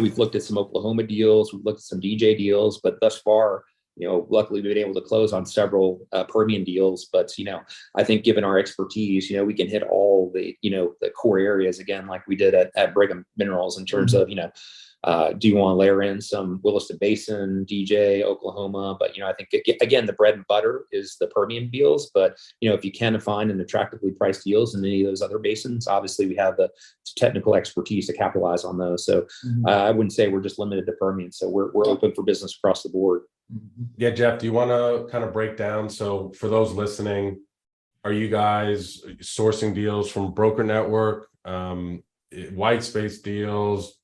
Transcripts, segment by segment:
We've looked at some Oklahoma deals, we've looked at some DJ deals, but thus far, luckily we've been able to close on several Permian deals. But, I think given our expertise, we can hit all the core areas again, like we did at Brigham Minerals in terms of, do you want to layer in some Williston Basin, DJ, Oklahoma? But, I think, again, the bread and butter is the Permian deals. But, if you can find an attractively priced deals in any of those other basins, obviously we have the technical expertise to capitalize on those. So I wouldn't say we're just limited to Permian. So we're open for business across the board. Yeah, Jeff, do you want to kind of break down? So for those listening, are you guys sourcing deals from broker network, white space deals?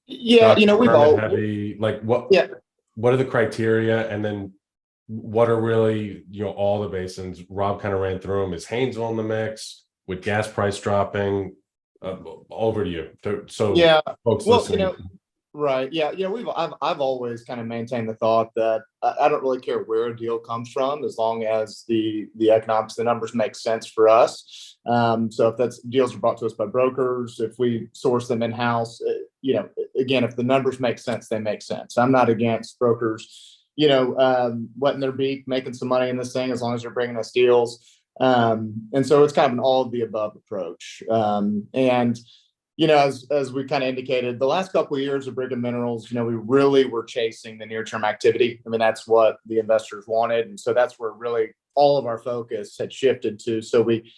Yeah, we've all heavy, like what? Yeah. What are the criteria, and then what are really all the basins? Rob kind of ran through them. Is Haynesville in the mix with gas price dropping? Over to you. So yeah, folks listening. Right. Yeah. I've always kind of maintained the thought that I don't really care where a deal comes from, as long as the economics, the numbers make sense for us. So if that's deals are brought to us by brokers, if we source them in-house, again, if the numbers make sense, they make sense. I'm not against brokers, wetting their beak, making some money in this thing, as long as they're bringing us deals. And so it's kind of an all of the above approach. And as we kind of indicated, the last couple of years of Brigham Minerals, we really were chasing the near-term activity. I mean, that's what the investors wanted. And so that's where really all of our focus had shifted to. So we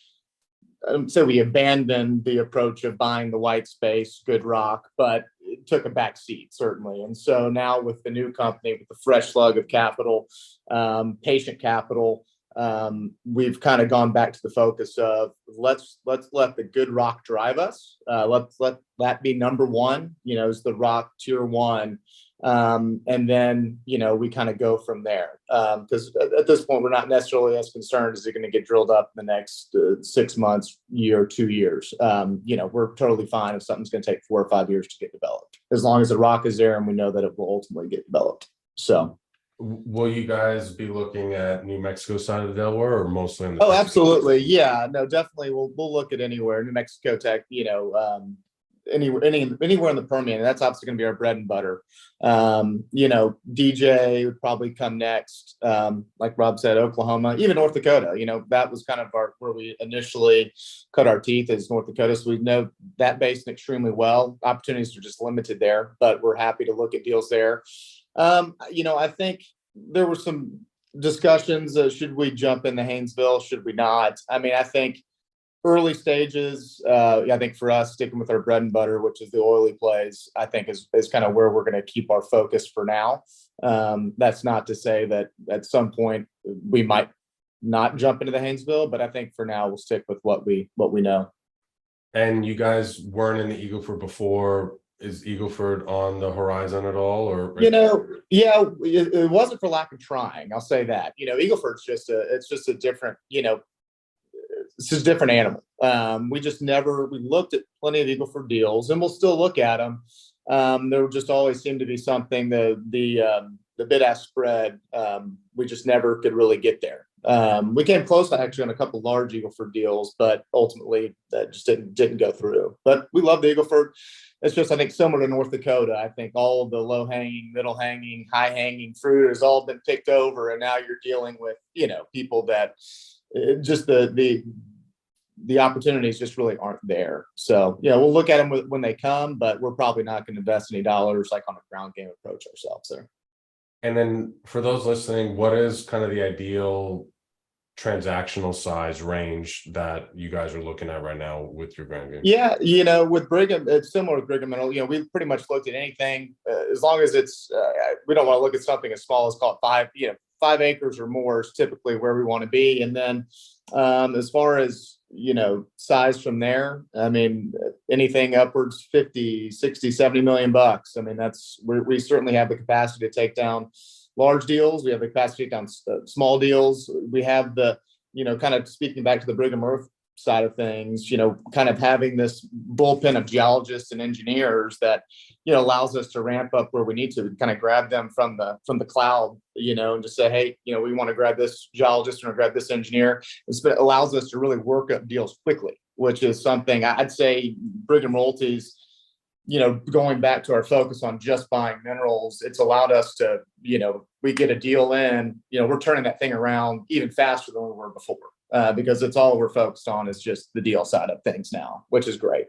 abandoned the approach of buying the white space, good rock, but it took a back seat, certainly. And so now with the new company, with the fresh slug of capital, patient capital, we've kind of gone back to the focus of let's let the good rock drive us. Let's let that be number one, is the rock tier one. And then, we kind of go from there. Because at this point, we're not necessarily as concerned as it going to get drilled up in the next 6 months, year, 2 years. We're totally fine if something's going to take 4 or 5 years to get developed, as long as the rock is there and we know that it will ultimately get developed. So. Will you guys be looking at New Mexico side of the Delaware, or mostly on the? Oh, absolutely. Yeah, no, definitely. We'll look at anywhere. New Mexico, anywhere in the Permian. That's obviously going to be our bread and butter. DJ would probably come next. Like Rob said, Oklahoma, even North Dakota. That was kind of where we initially cut our teeth, is North Dakota. So we know that basin extremely well. Opportunities are just limited there, but we're happy to look at deals there. I think there were some discussions. Should we jump in the Haynesville? Should we not? I mean, I think early stages, I think for us, sticking with our bread and butter, which is the oily plays, I think is kind of where we're going to keep our focus for now. That's not to say that at some point we might not jump into the Haynesville, but I think for now we'll stick with what we know. And you guys weren't in the Eagle Ford before. Is Eagle Ford on the horizon at all, or it wasn't for lack of trying. I'll say that. Eagle Ford's just a different, it's just a different animal. We looked at plenty of Eagle Ford deals, and we'll still look at them. There just always seemed to be something, the bid-ask spread. We just never could really get there. We came close actually on a couple large Eagle Ford deals, but ultimately that just didn't go through. But we love the Eagle Ford. It's just, I think, similar to North Dakota. I think all of the low-hanging, middle-hanging, high-hanging fruit has all been picked over, and now you're dealing with, people that just the opportunities just really aren't there. So, we'll look at them when they come, but we're probably not going to invest any dollars like on a ground game approach ourselves there. And then for those listening, what is kind of the ideal transactional size range that you guys are looking at right now with your ground game? Yeah, with Brigham, it's similar with Brigham Mineral. We pretty much looked at anything as long as it's. We don't want to look at something as small as called 5 acres or more is typically where we want to be. And then as far as size from there, I mean, anything upwards 50, 60, 70 million bucks. I mean, we certainly have the capacity to take down large deals. We have the capacity to take down small deals. We have the, kind of speaking back to the Brigham side of things, kind of having this bullpen of geologists and engineers that, allows us to ramp up where we need to kind of grab them from the cloud, and just say, hey, we want to grab this geologist or grab this engineer. It allows us to really work up deals quickly, which is something I'd say Brigham Royalties, going back to our focus on just buying minerals, it's allowed us to, we get a deal in, we're turning that thing around even faster than we were before, because it's all we're focused on is just the deal side of things now, which is great.